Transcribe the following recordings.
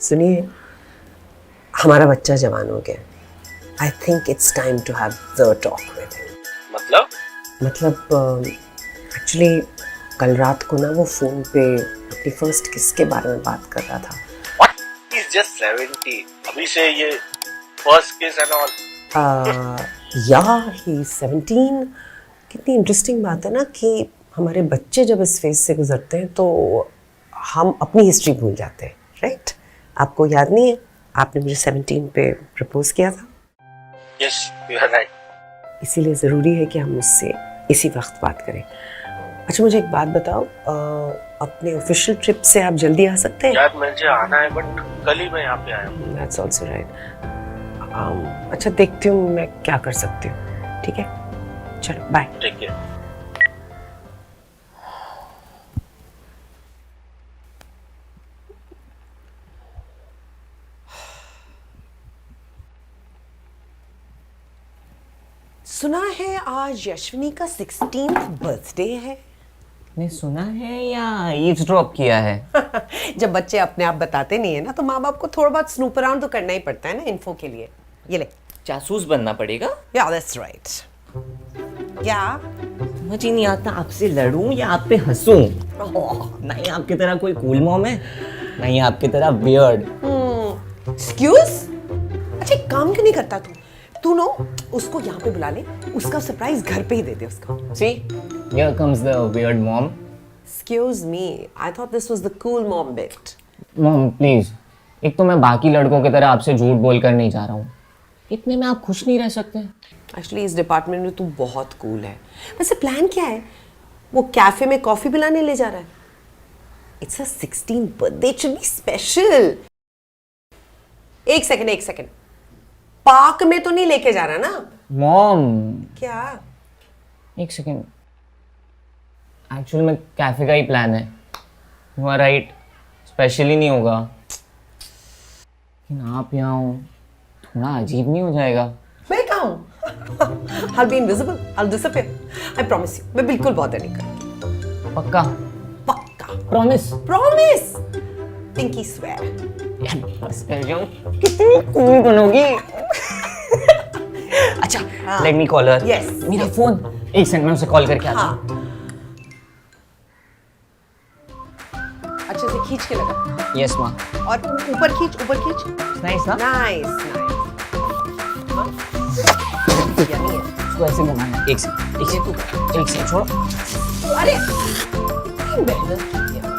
सुनिए, हमारा बच्चा जवान हो गया। I think it's time to have the talk with him. मतलब एक्चुअली कल रात को ना वो फोन पे अपनी फर्स्ट किस के बारे में बात कर रहा था। What? He's just 70. अभी से ये first kiss and all. या ही 17। कितनी इंटरेस्टिंग बात है ना कि हमारे बच्चे जब इस फेज से गुजरते हैं तो हम अपनी हिस्ट्री भूल जाते हैं, राइट? आपको याद नहीं है आपने मुझे 17 पे प्रपोज किया था? Yes, you are right. इसीलिए ज़रूरी है कि हम उससे इसी वक्त बात करें। अच्छा मुझे एक बात बताओ, अपने ऑफिशियल ट्रिप से आप जल्दी आ सकते हैं? यार मुझे आना है बट कल ही मैं यहाँ पे आया हूँ। That's also right. अच्छा देखती हूँ मैं क्या कर सकती हूँ। ठीक है, चलो बाय। Take care. सुना है आज यशविनी का 16th बर्थडे है। ने सुना है या ईव्सड्रॉप किया है? जब बच्चे अपने आप बताते नहीं है ना तो माँ बाप को थोड़ा बहुत स्नूप अराउंड तो करना ही पड़ता है ना इन्फो के लिए। ये ले। जासूस बनना पड़ेगा? या दैट्स राइट। क्या समझ ही नहीं आता आपसे लड़ूं या आप पे हंसूं। नहीं आपकी तरह कोई कूल मॉम है, नहीं आपकी तरह वियर्ड। एक्सक्यूज? अच्छा एक काम क्यों नहीं करता तू नो उसको यहाँ पे बुला ले, उसका सरप्राइज घर पे ही दे दे उसको। See, here comes the weird mom. Excuse me, I thought this was the cool mom bit. Mom, please. एक तो मैं बाकी लड़कों की तरह आपसे झूठ बोलकर नहीं जा रहा हूँ। इतने में आप खुश नहीं रह सकते? एक्चुअली इस डिपार्टमेंट में तू बहुत कूल है। वैसे प्लान क्या है? वो कैफे में कॉफी पिलाने ले जा रहा है? It's a 16th birthday, it should be special. एक सेकंड, पार्क में तो नहीं लेके जा रहा ना? मॉम क्या? एक सेकंड, एक्चुअली में कैफे का ही प्लान है। यू आर राइट, स्पेशली नहीं होगा। लेकिन आप यहाँ हो थोड़ा अजीब नहीं हो जाएगा? मैं कहाँ हूँ? I'll be invisible, I'll disappear. I promise you, मैं बिल्कुल बॉदर नहीं करूँगी। पक्का? पक्का। प्रॉमिस? प्रॉमिस। पिंकी स्वेयर। यार बस कर जाऊँ, कितनी कूल बनोगी। अच्छा, let me call her. Yes. मेरा फोन, एक सेकंड में उसे कॉल करके आता हूँ। हाँ। अच्छे से खींच के लगा। यस माँ। और ऊपर खींच। नाइस ना? नाइस। यम्मी है। इसको ऐसे घुमाना है। एक सेकंड छोड़ो। अरे इतनी मेहनत की है।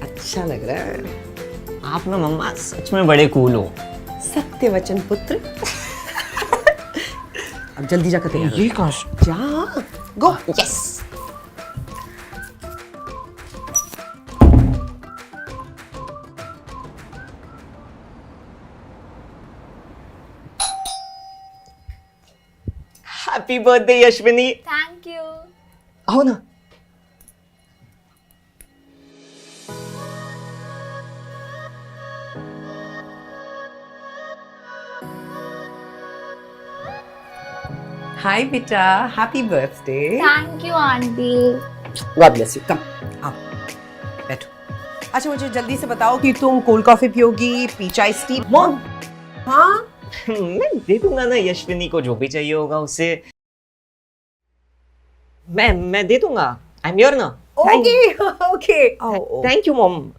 अच्छा लग रहा है। आप ना मम्मा सच में बड़े कूल हो। सत्य वचन पुत्र। अब जल्दी जाकर तैयार हो। ये काश। जा go. Yes. Happy birthday Yashvini. Thank you. आओ ना। हाय बेटा, happy birthday. Thank you aunty. God bless you. Come आओ बैठो। अच्छा मुझे जल्दी से बताओ कि तुम कोल्ड कॉफी पियोगी, पीच आइस टी? मॉम, हाँ मैं दे दूंगा ना यशविनी को जो भी चाहिए होगा उसे। मैं दे दूंगा। आई एम योर ना। Okay thank you mom.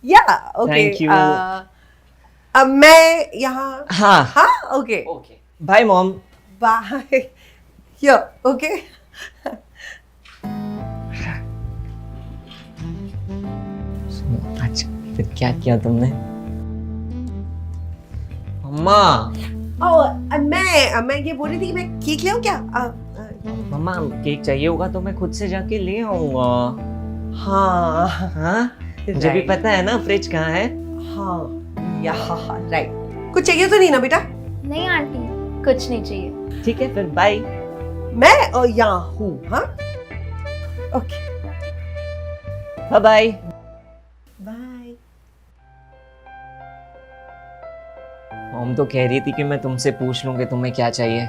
Yeah okay. Thank you. अब मैं यहाँ। हाँ okay okay bye mom. Bye. Yeah okay. अच्छा फिर क्या किया तुमने? मम्मा मैं ये बोल रही थी कि मैं केक ले आऊं क्या? मम्मा केक चाहिए होगा तो मैं खुद से जाके ले आऊंगा। हाँ हाँ मुझे भी पता है ना फ्रिज कहाँ है। हाँ यहाँ राइट। कुछ चाहिए तो नहीं ना बेटा? नहीं आंटी, कुछ नहीं चाहिए। ठीक है फिर बाय। मैं यहाँ हूँ। हाँ okay bye bye. Bye. Mom तो कह रही थी कि मैं तुमसे पूछ लूं कि तुम्हें क्या चाहिए।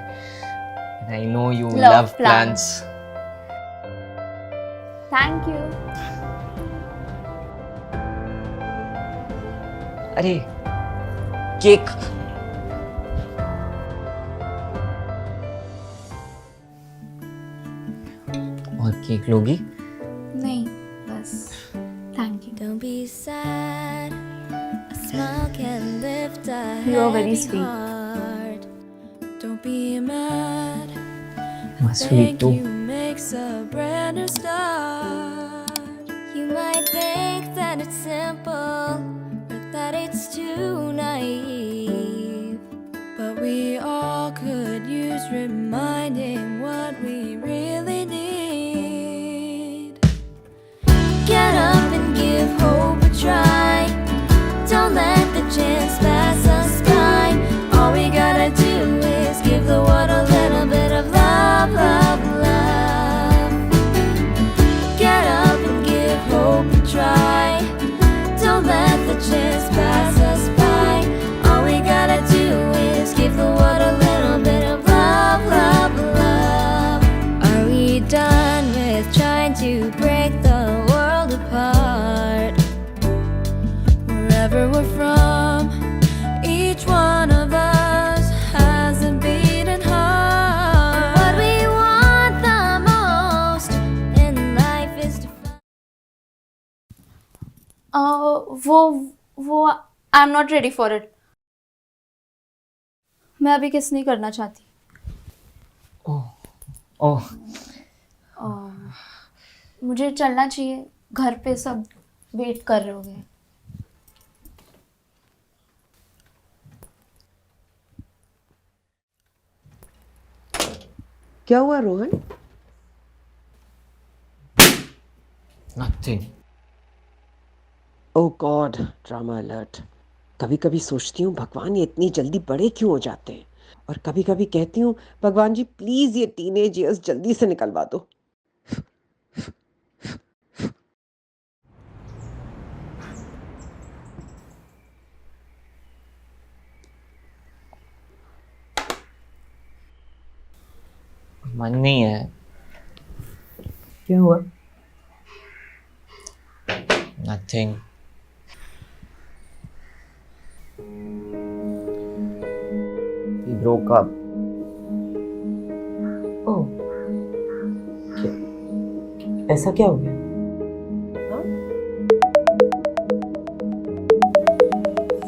I know you Love love plants. Plants. Thank you. अरे केक। और केक लोगी? नहीं बस thank you. Don't be sad. A smile can lift a You are very heavy sweet. heart. Don't be mad. Sweet Thank too. you makes a brand new start. You might think that it's simple, or that it's too naive. But we all could use reminding what we really need. Get up and give hope a try. Don't let the chance pass us by. All we gotta do is give the world a little bit of love, love, love. Get up and give hope a try. Don't let the chance pass us by. All we gotta do is give the world a little bit of love, love, love. Are we done with trying to break the world apart? Wherever we're from, each one of us has a beating heart. What we want the most in life is to find. वो I am not ready for it. मैं अभी किस नहीं करना चाहती। ओह मुझे चलना चाहिए, घर पे सब वेट कर रहे होंगे। क्या हुआ रोहन? नथिंग। ओह गॉड, ड्रामा अलर्ट। कभी कभी सोचती हूँ भगवान ये इतनी जल्दी बड़े क्यों हो जाते हैं, और कभी कभी कहती हूँ भगवान जी प्लीज ये टीनेज ईयर्स जल्दी से निकलवा दो। मन नहीं है। क्या हुआ? नथिंग। We broke up. ओह, ऐसा क्या हो गया? हाँ?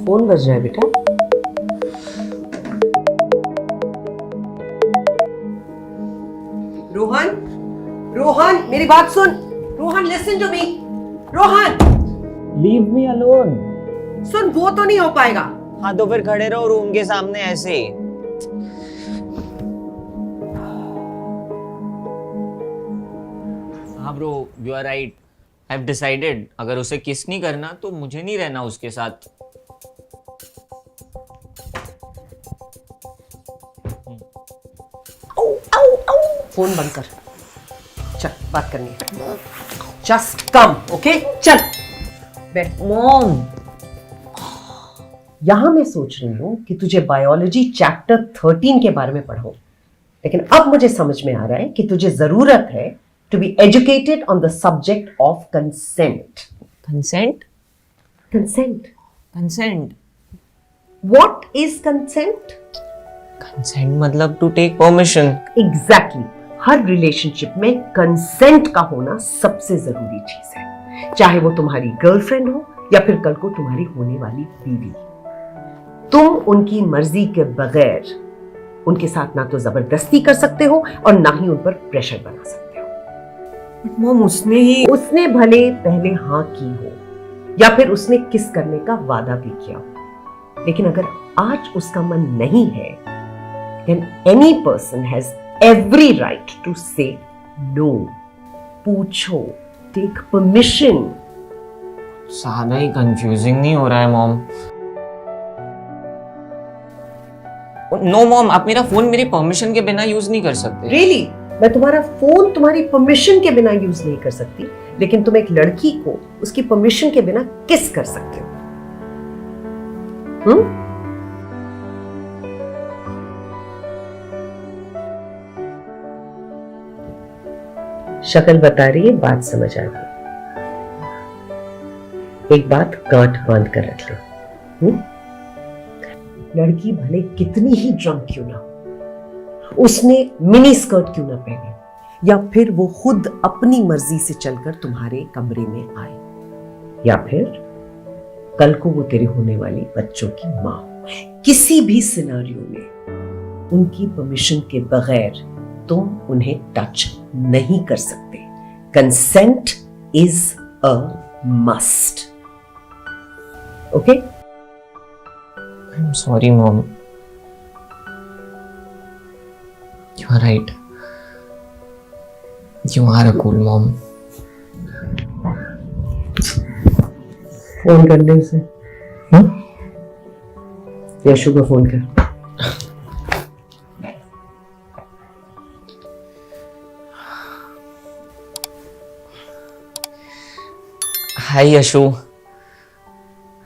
फोन बज रहा है बेटा। रोहन, रोहन मेरी बात सुन। Rohan listen to me. Rohan Leave me alone. सुन, वो तो नहीं हो पाएगा। हाँ तो फिर खड़े रहो रूम के सामने ऐसे ही। हाँ bro, you are right. I have decided अगर उसे किस नहीं करना तो मुझे नहीं रहना उसके साथ। फोन बंद कर। चल बात करनी है। Just come, okay? चल बैठ। मॉम, यहां मैं सोच रही हूं कि तुझे बायोलॉजी चैप्टर 13 के बारे में पढ़ाऊं, लेकिन अब मुझे समझ में आ रहा है कि तुझे जरूरत है to be educated on the subject of consent. Consent? Consent? Consent? What is consent? Consent मतलब टू टेक परमिशन। एग्जैक्टली। हर रिलेशनशिप में कंसेंट का होना सबसे जरूरी चीज है, चाहे वो तुम्हारी गर्लफ्रेंड हो या फिर कल को तुम्हारी होने वाली बीवी। तुम उनकी मर्जी के बगैर उनके साथ ना तो जबरदस्ती कर सकते हो और ना ही उन पर प्रेशर बना सकते हो। मॉम, उसने भले पहले हाँ की हो या फिर उसने किस करने का वादा भी किया हो, लेकिन अगर आज उसका मन नहीं है, then any person has every right to say no. पूछो, take permission. ज्यादा ही कंफ्यूजिंग नहीं हो रहा है मॉम? नो मॉम, आप मेरा फोन मेरी परमिशन के बिना यूज नहीं कर सकते। रियली मैं तुम्हारा फोन तुम्हारी परमिशन के बिना यूज नहीं कर सकती, लेकिन तुम एक लड़की को उसकी परमिशन के बिना किस कर सकते हो? शक्ल बता रही है, बात समझ आ रही है। एक बात गांठ बांध कर रख ले, लड़की भले कितनी ही ड्रंक क्यों ना, उसने मिनी स्कर्ट क्यों ना पहने, या फिर वो खुद अपनी मर्जी से चलकर तुम्हारे कमरे में आए, या फिर कल को वो तेरे होने वाली बच्चों की माँ हो, किसी भी सिनेरियो में उनकी परमिशन के बगैर तुम उन्हें टच नहीं कर सकते। Consent is a must. Okay? I am sorry mom, you are right, you are a cool mom. Phone कर ले उसे, यशु को फोन कर। Hi Yashu,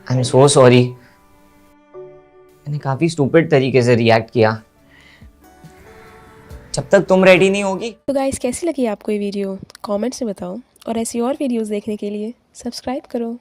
I am so sorry, मैंने काफी स्टूपिड तरीके से रिएक्ट किया। जब तक तुम रेडी नहीं होगी। तो गाइस, कैसी लगी आपको ये वीडियो? कमेंट्स में बताओ, और ऐसी और वीडियोस देखने के लिए सब्सक्राइब करो।